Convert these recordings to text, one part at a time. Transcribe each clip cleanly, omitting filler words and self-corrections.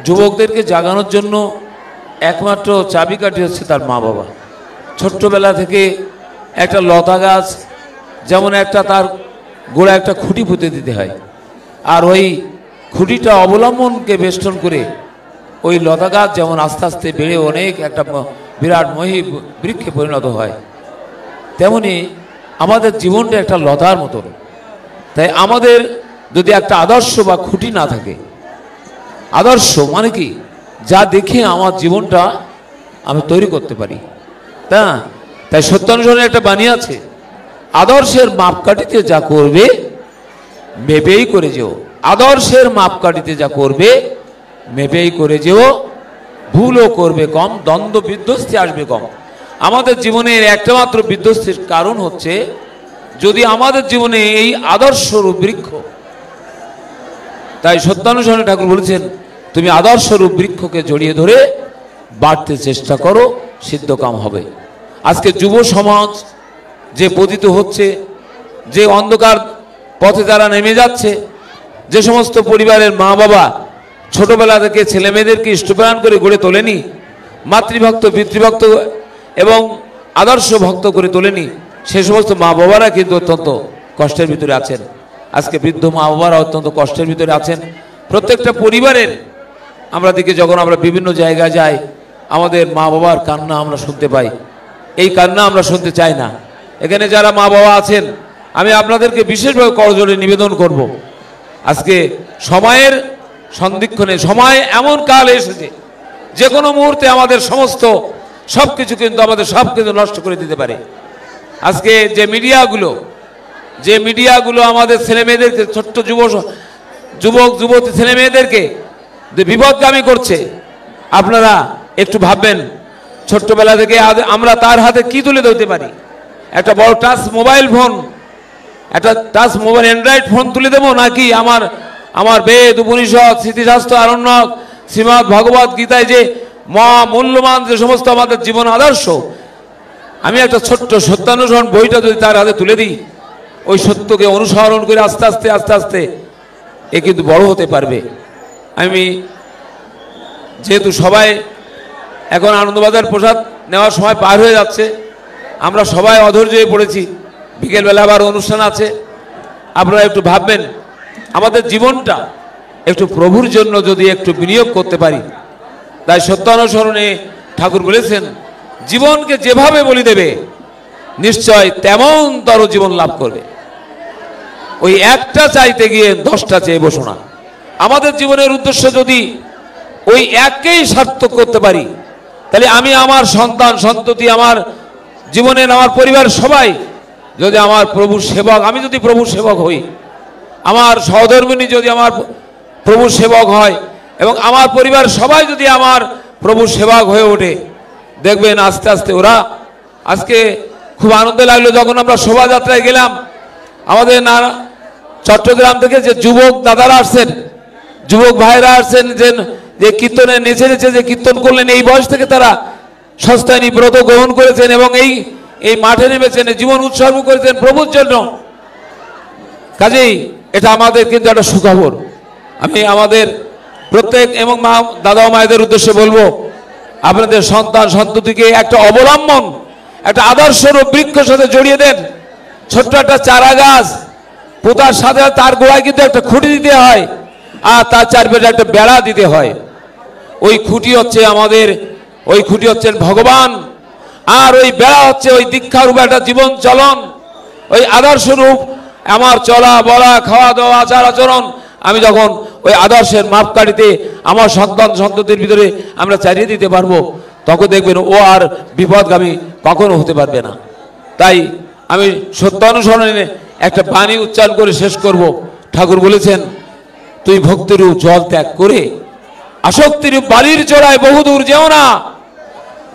যুবকদেরকে জাগানোর জন্য একমাত্র চাবিকাঠি হচ্ছে তার মা বাবা। ছোট্টবেলা থেকে একটা লতা গাছ যেমন একটা তার গোড়া একটা খুঁটি পুঁতে দিতে হয়, আর ওই খুঁটিটা অবলম্বনকে বেষ্টন করে ওই লতা গাছ যেমন আস্তে আস্তে বেড়ে অনেক একটা বিরাট মহী বৃক্ষে পরিণত হয়, তেমনি আমাদের জীবনটা একটা লতার মতন। তাই আমাদের যদি একটা আদর্শ বা খুঁটি না থাকে, আদর্শ মানে কি, যা দেখে আমার জীবনটা আমি তৈরি করতে পারি, তাই সত্যানুসরণের একটা বাণী আছে, আদর্শের মাপকাঠিতে যা করবে মেপেই করে যেও। আদর্শের মাপকাঠিতে যা করবে মেপেই করে যেও, ভুলও করবে কম, দ্বন্দ্ব বিধ্বস্তি আসবে কম। আমাদের জীবনের একটা মাত্র বিধ্বস্তির কারণ হচ্ছে যদি আমাদের জীবনে এই আদর্শরূপ বৃক্ষ, তাই সত্যানুসরণে ঠাকুর বলেছেন তুমি আদর্শরূপ বৃক্ষকে জড়িয়ে ধরে বাড়তে চেষ্টা করো, সিদ্ধ কাম হবে। আজকে যুব সমাজ যে পতিত হচ্ছে, যে অন্ধকার পথে তারা নেমে যাচ্ছে, যে সমস্ত পরিবারের মা বাবা ছোটবেলা থেকে ছেলে মেয়েদেরকে ইষ্টপ্রাণ করে গড়ে তোলেনি, মাতৃভক্ত পিতৃভক্ত এবং আদর্শ ভক্ত করে তোলেনি, সে সমস্ত মা বাবারা কিন্তু অত্যন্ত কষ্টের ভিতরে আছেন। আজকে বৃদ্ধ মা বাবারা অত্যন্ত কষ্টের ভিতরে আছেন। প্রত্যেকটা পরিবারের আমরা দেখি, যখন আমরা বিভিন্ন জায়গায় যাই আমাদের মা বাবার কান্না আমরা শুনতে পাই। এই কান্না আমরা শুনতে চাই না। এখানে যারা মা বাবা আছেন আমি আপনাদেরকে বিশেষভাবে করজোড়ে নিবেদন করব, আজকে সময়ের সন্ধিক্ষণে, সময় এমন কাল এসেছে যে কোনো মুহূর্তে আমাদের সমস্ত সব কিছু কিন্তু আমাদের সব কিছু নষ্ট করে দিতে পারে। আজকে যে মিডিয়াগুলো আমাদের ছেলে মেয়েদেরকে, ছোট্ট যুবক যুবতী ছেলে মেয়েদেরকে বিপদগামী করছে, আপনারা একটু ভাববেন ছোট্টবেলা থেকে আমরা তার হাতে কি তুলে দিতে পারি। একটা বড় টাচ মোবাইল ফোন, একটা টাচ মোবাইল অ্যান্ড্রয়েড ফোন তুলে দেবো, নাকি আমার বেদ উপনিষদ স্মৃতিশাস্ত্র আরণ্যক শ্রীমদ্ ভগবত গীতায় যে মূল্যবান যে সমস্ত আমাদের জীবন আদর্শ, আমি একটা ছোট্ট সত্যানুসরণ বইটা যদি তার হাতে তুলে দিই, ওই সত্যকে অনুসরণ করে আস্তে আস্তে আস্তে আস্তে এ কিন্তু বড় হতে পারবে। আমি যেহেতু সবাই এখন আনন্দবাজার প্রসাদ নেওয়ার সময় পার হয়ে যাচ্ছে, আমরা সবাই অধৈর্য হয়ে পড়েছি, বিকেলবেলা আবার অনুষ্ঠান আছে, আপনারা একটু ভাববেন আমাদের জীবনটা একটু প্রভুর জন্য যদি একটু বিনিয়োগ করতে পারি। তাই সত্যানুসরণে ঠাকুর বলেছেন জীবনকে যেভাবে বলি দেবে নিশ্চয় তেমনতর জীবন লাভ করবে। ওই একটা চাইতে গিয়ে 10টা চেয়ে বসো না। আমাদের জীবনের উদ্দেশ্য যদি ওই এককেই সার্থক করতে পারি, তাহলে আমি, আমার সন্তান সন্ততি, আমার জীবনের আমার পরিবার সবাই যদি আমার প্রভুর সেবক, আমি যদি প্রভুর সেবক হই, আমার সহধর্মিণী যদি আমার প্রভুর সেবক হয় এবং আমার পরিবার সবাই যদি আমার প্রভুর সেবক হয়ে ওঠে, দেখবেন আস্তে আস্তে ওরা, আজকে খুব আনন্দ লাগলো যখন আমরা শোভাযাত্রায় গেলাম, আমাদের চট্টগ্রাম থেকে যে যুবক দাদারা আসছেন, যুবক ভাইরা আসছেন, যে কীর্তনে নেচে নেচে যে কীর্তন করলেন, এই বয়স থেকে তারা সস্তায়নী ব্রত গ্রহণ করেছেন এবং এই মাঠে নেমেছেন, জীবন উৎসর্গ করেছেন প্রভুর জন্য। কাজেই এটা আমাদের কিন্তু একটা সুখবর। আমি আমাদের প্রত্যেক এবং মা দাদা মায়েদের উদ্দেশ্যে বলবো, আপনাদের সন্তান সন্ততিকে একটা অবলম্বন, একটা আদর্শরূপ বৃক্ষের সাথে জড়িয়ে দেন। ছোট্ট একটা চারা গাছ পোতার সাথে তার গোড়ায় কিন্তু একটা খুঁটি দিতে হয়, আর তার চারপাশে একটা বেড়া দিতে হয়। ওই খুঁটি হচ্ছে আমাদের, ওই খুঁটি হচ্ছেন ভগবান, আর ওই বেড়া হচ্ছে ওই দীক্ষারূপ একটা জীবন চলন, ওই আদর্শরূপ আমার চলা বলা খাওয়া দাওয়া আচার আচরণ। আমি যখন ওই আদর্শের মাপকাঠিতে আমার সন্তান সন্ততির ভিতরে আমরা চালিয়ে দিতে পারবো, তখন দেখবেন ও আর বিপদগামী কখনো হতে পারবে না। তাই আমি সত্যানুসরণে একটা বাণী উচ্চারণ করে শেষ করব। ঠাকুর বলেছেন তুই ভক্তিরূপ জল ত্যাগ করে আসক্তিরূপ বালির চড়ায় বহুদূর যেও না,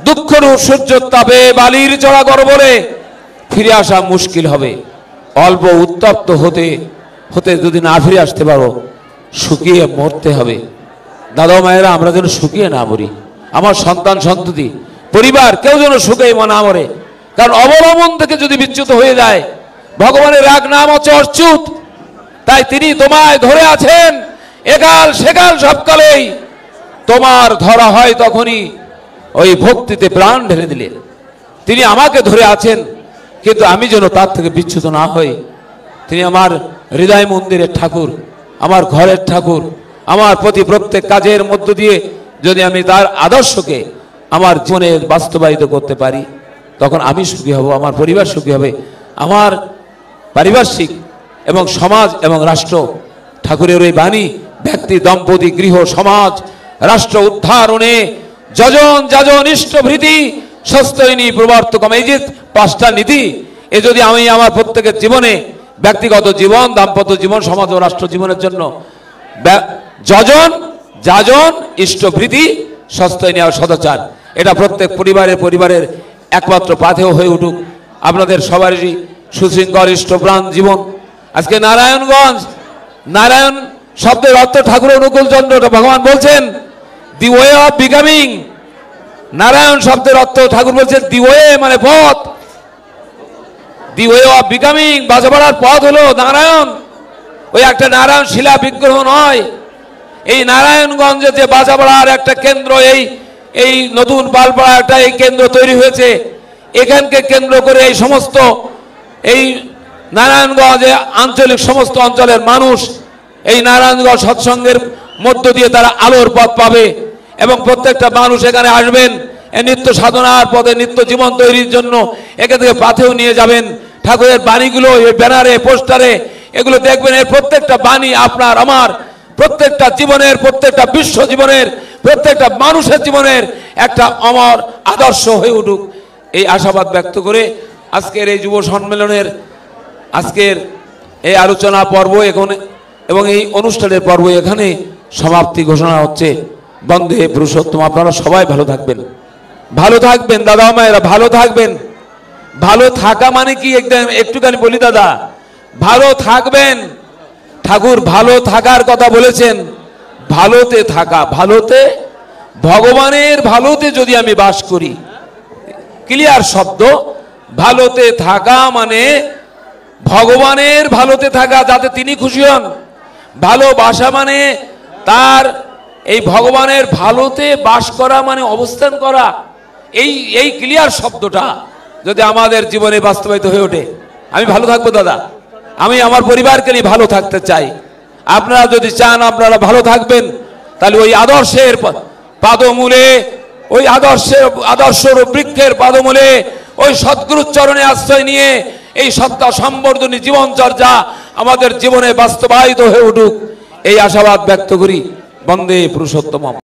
দুঃখরূপ সূর্যের তাপে বালির চড়া গর্বরে ফিরে আসা মুশকিল হবে। অল্প উত্তপ্ত হতে হতে যদি না ফিরে আসতে পারো, শুকিয়ে মরতে হবে। দাদা মায়েরা, আমরা যেন শুকিয়ে না মরি, আমার সন্তান সন্ততি পরিবার কেউ যেন শুকিয়ে না মরে। কারণ অবলম্বন থেকে যদি বিচ্যুত হয়ে যায়, ভগবানের এক নাম হচ্ছে অচ্যুত। তাই তিনি তোমায় ধরে আছেন একাল সেকাল সবকালেই, তোমার ধরা হয় তখনই ওই ভক্তিতে প্রাণ ঢেলে দিলে। তিনি আমাকে ধরে আছেন, কিন্তু আমি যেন তার থেকে বিচ্যুত না হই। তিনি আমার হৃদয় মন্দিরের ঠাকুর, আমার ঘরের ঠাকুর। আমার প্রতি প্রত্যেক কাজের মধ্য দিয়ে যদি আমি তার আদর্শকে আমার জীবনে বাস্তবায়িত করতে পারি, তখন আমি সুখী হব, আমার পরিবার সুখী হবে, আমার পারিপার্শ্বিক এবং সমাজ এবং রাষ্ট্র। ঠাকুরের ওই বাণী, ব্যক্তি, দম্পতি, গৃহ, সমাজ, রাষ্ট্র উদ্ধারণে যজন যাজন ইষ্টভৃতি সস্তৈনী প্রবর্তকম, এই যে 5টা নীতি, এ যদি আমি আমার প্রত্যেকের জীবনে, ব্যক্তিগত জীবন, দাম্পত্য জীবন, সমাজ ও রাষ্ট্র জীবনের জন্য যজন যাজন ইষ্টভৃতি সস্তৈনী আর সদাচার, এটা প্রত্যেক পরিবারের একমাত্র পাথেয় হয়ে উঠুক। আপনাদের সবারই সুশৃঙ্খল ইষ্টপ্রাণ জীবন। আজকে নারায়ণগঞ্জ, নারায়ণ শব্দের অর্থ ঠাকুর অনুকূল চন্দ্র ভগবান বলছেন the way of becoming. Narayan শব্দের অর্থ ঠাকুর বলছেন দি ওয়ে মানে পথ, দি ওয়ে অফ বিকামিং, বাজাবাড়ার পথ হলো নারায়ণ। ওই একটা নারায়ণ শিলা বিগ্রহ নয়। এই নারায়ণগঞ্জে যে বাজাবাড়ার একটা কেন্দ্র, এই নতুন পালপাড়া একটা এই কেন্দ্র তৈরি হয়েছে, এখানকে কেন্দ্র করে এই সমস্ত এই নারায়ণগঞ্জে আঞ্চলিক সমস্ত অঞ্চলের মানুষ এই নারায়ণগঞ্জ সৎসঙ্গের মধ্য দিয়ে তারা আলোর পথ পাবে এবং প্রত্যেকটা মানুষ এখানে আসবেন নিত্য সাধনার পথে, নিত্য জীবন তৈরির জন্য এখান থেকে পাথেও নিয়ে যাবেন। ঠাকুরের বাণীগুলো এই ব্যানারে, পোস্টারে এগুলো দেখবেন। এর প্রত্যেকটা বাণী আপনার আমার প্রত্যেকটা জীবনের, প্রত্যেকটা বিশ্ব জীবনের, প্রত্যেকটা মানুষের জীবনের একটা অমর আদর্শ হয়ে উঠুক, এই আশাবাদ ব্যক্ত করে আজকের এই যুব সম্মেলনের আজকের এই আলোচনা পর্ব এবং এই অনুষ্ঠানের পর্ব এখানে সমাপ্তি ঘোষণা হচ্ছে। বন্দে পুরুষোত্তম। আপনারা সবাই ভালো থাকবেন, ভালো থাকবেন দাদা মায়েরা, ভালো থাকবেন। ভালো থাকা মানে কি একটুখানি বলি দাদা, ভালো থাকবেন। ঠাকুর ভালো থাকার কথা বলেছেন, ভালোতে থাকা, ভালোতে, ভগবানের ভালোতে যদি আমি বাস করি, ক্লিয়ার শব্দ। ভালোতে থাকা মানে ভগবানের ভালোতে থাকা, যাতে তিনি খুশি হন। ভালোবাসা মানে তার এই ভগবানের ভালোতে বাস করা, মানে অবস্থান করা। এই ক্লিয়ার শব্দটা যদি আমাদের জীবনে বাস্তবায়িত হয়ে ওঠে, আমি ভালো থাকবো দাদা। আমি আমার পরিবারকে নিয়ে ভালো থাকতে চাই। আপনারা যদি চান আপনারা ভালো থাকবেন, তাহলে ওই আদর্শের পাদমূলে, ওই আদর্শের বৃক্ষের পাদমূলে, ওই সদ্গুরুর চরণে আশ্রয় নিয়ে এই সত্তা সম্বর্ধনী জীবনচর্যা আমাদের জীবনে বাস্তবায়িত হয়ে উঠুক, এই আশাবাদ ব্যক্ত করি। বন্দে পুরুষোত্তম।